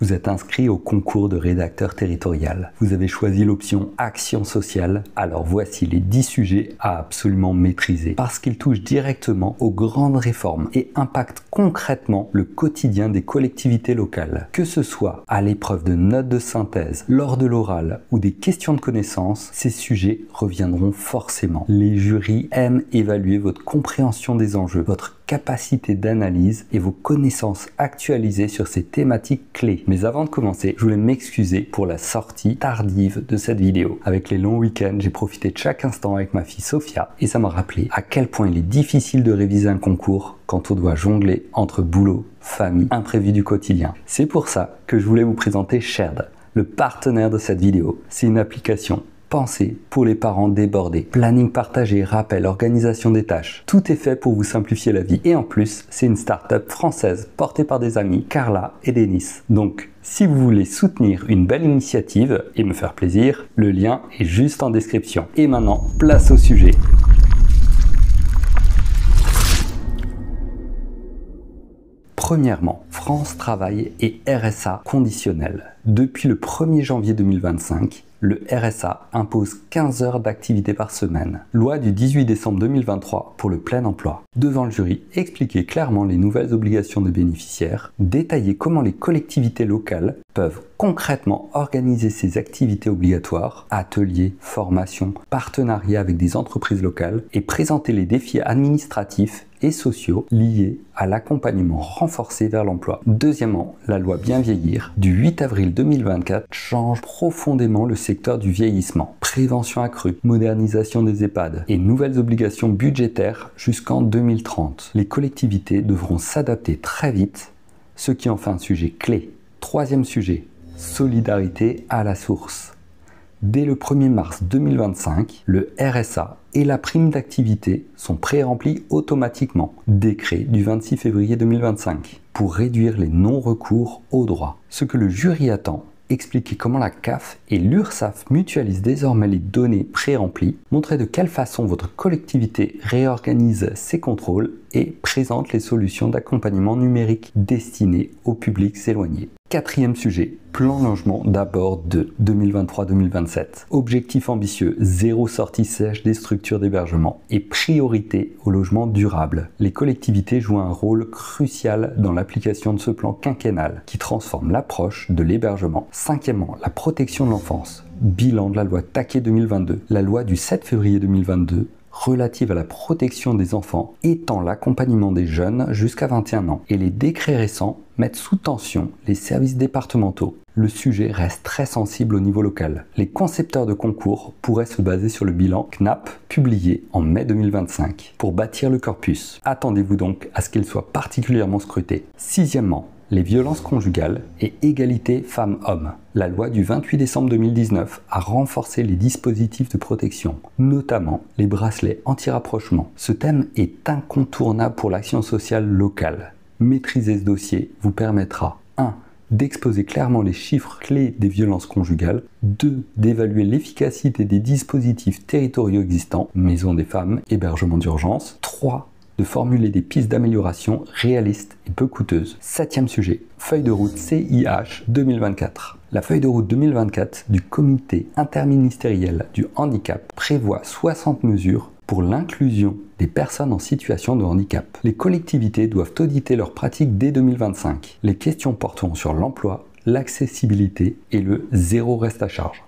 Vous êtes inscrit au concours de rédacteur territorial. Vous avez choisi l'option Action sociale. Alors voici les 10 sujets à absolument maîtriser parce qu'ils touchent directement aux grandes réformes et impactent concrètement le quotidien des collectivités locales. Que ce soit à l'épreuve de notes de synthèse, lors de l'oral ou des questions de connaissances, ces sujets reviendront forcément. Les jurys aiment évaluer votre compréhension des enjeux, votre capacité d'analyse et vos connaissances actualisées sur ces thématiques clés. Mais avant de commencer, je voulais m'excuser pour la sortie tardive de cette vidéo. Avec les longs week-ends, j'ai profité de chaque instant avec ma fille Sophia et ça m'a rappelé à quel point il est difficile de réviser un concours quand on doit jongler entre boulot, famille, imprévus du quotidien. C'est pour ça que je voulais vous présenter Shared, le partenaire de cette vidéo. C'est une application pensée pour les parents débordés. Planning partagé, rappel, organisation des tâches. Tout est fait pour vous simplifier la vie. Et en plus, c'est une start-up française portée par des amis, Carla et Denis. Donc, si vous voulez soutenir une belle initiative et me faire plaisir, le lien est juste en description. Et maintenant, place au sujet. Premièrement, France Travail et RSA conditionnel. Depuis le 1er janvier 2025, le RSA impose 15 heures d'activité par semaine. Loi du 18 décembre 2023 pour le plein emploi. Devant le jury, expliquer clairement les nouvelles obligations des bénéficiaires, détailler comment les collectivités locales peuvent concrètement organiser ces activités obligatoires, ateliers, formations, partenariats avec des entreprises locales et présenter les défis administratifs et sociaux liés à l'accompagnement renforcé vers l'emploi. Deuxièmement, la loi Bien Vieillir du 8 avril 2024 change profondément le secteur du vieillissement. Prévention accrue, modernisation des EHPAD et nouvelles obligations budgétaires jusqu'en 2030. Les collectivités devront s'adapter très vite, ce qui en fait un sujet clé. Troisième sujet, solidarité à la source. Dès le 1er mars 2025, le RSA et la prime d'activité sont pré-remplis automatiquement. Décret du 26 février 2025 pour réduire les non-recours aux droits. Ce que le jury attend, expliquer comment la CAF et l'URSSAF mutualisent désormais les données pré-remplies, montrer de quelle façon votre collectivité réorganise ses contrôles et présente les solutions d'accompagnement numérique destinées aux publics éloignés. Quatrième sujet, plan logement d'abord de 2023-2027. Objectif ambitieux, zéro sortie sèche des structures d'hébergement et priorité au logement durable. Les collectivités jouent un rôle crucial dans l'application de ce plan quinquennal qui transforme l'approche de l'hébergement. Cinquièmement, la protection de l'enfance. Bilan de la loi Taquet 2022. La loi du 7 février 2022 relative à la protection des enfants étend l'accompagnement des jeunes jusqu'à 21 ans et les décrets récents mettent sous tension les services départementaux. Le sujet reste très sensible au niveau local. Les concepteurs de concours pourraient se baser sur le bilan CNAP publié en mai 2025 pour bâtir le corpus. Attendez-vous donc à ce qu'il soit particulièrement scruté. Sixièmement, les violences conjugales et égalité femmes-hommes. La loi du 28 décembre 2019 a renforcé les dispositifs de protection, notamment les bracelets anti-rapprochement. Ce thème est incontournable pour l'action sociale locale. Maîtriser ce dossier vous permettra 1. D'exposer clairement les chiffres clés des violences conjugales, 2. D'évaluer l'efficacité des dispositifs territoriaux existants, maison des femmes, hébergement d'urgence, 3. De formuler des pistes d'amélioration réalistes et peu coûteuses. Septième sujet, feuille de route CIH 2024. La feuille de route 2024 du comité interministériel du handicap prévoit 60 mesures pour l'inclusion des personnes en situation de handicap. Les collectivités doivent auditer leurs pratiques dès 2025. Les questions porteront sur l'emploi, l'accessibilité et le zéro reste à charge.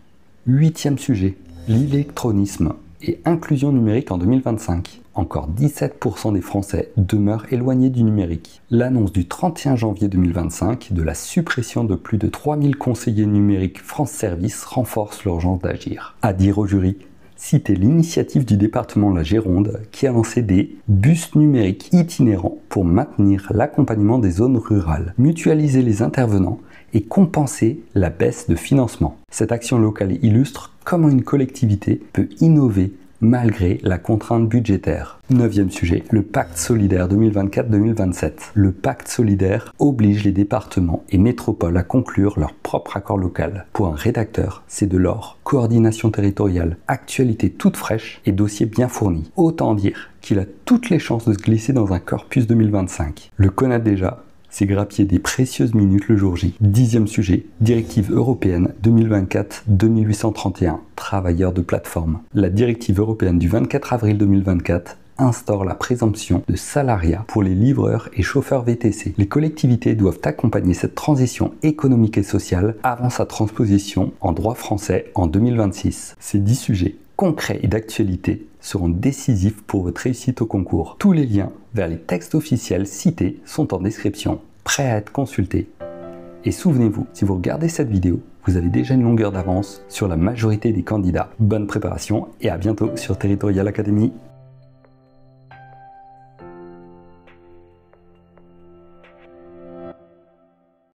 Huitième sujet, l'électronisme et inclusion numérique en 2025. Encore 17% des Français demeurent éloignés du numérique. L'annonce du 31 janvier 2025 de la suppression de plus de 3000 conseillers numériques France Service renforce l'urgence d'agir. À dire au jury, citez l'initiative du département de la Gironde qui a lancé des bus numériques itinérants pour maintenir l'accompagnement des zones rurales, mutualiser les intervenants et compenser la baisse de financement. Cette action locale illustre comment une collectivité peut innover malgré la contrainte budgétaire. Neuvième sujet, le pacte solidaire 2024-2027. Le pacte solidaire oblige les départements et métropoles à conclure leur propre accord local. Pour un rédacteur, c'est de l'or. Coordination territoriale, actualité toute fraîche et dossier bien fourni. Autant dire qu'il a toutes les chances de se glisser dans un corpus 2025. Le connaître déjà, c'est grappiller des précieuses minutes le jour J. 10e sujet, directive européenne 2024-2831, travailleurs de plateforme. La directive européenne du 24 avril 2024 instaure la présomption de salariat pour les livreurs et chauffeurs VTC. Les collectivités doivent accompagner cette transition économique et sociale avant sa transposition en droit français en 2026. Ces 10 sujets concrets et d'actualité seront décisifs pour votre réussite au concours. Tous les liens vers les textes officiels cités sont en description, prêts à être consultés. Et souvenez-vous, si vous regardez cette vidéo, vous avez déjà une longueur d'avance sur la majorité des candidats. Bonne préparation et à bientôt sur Territorial Academy.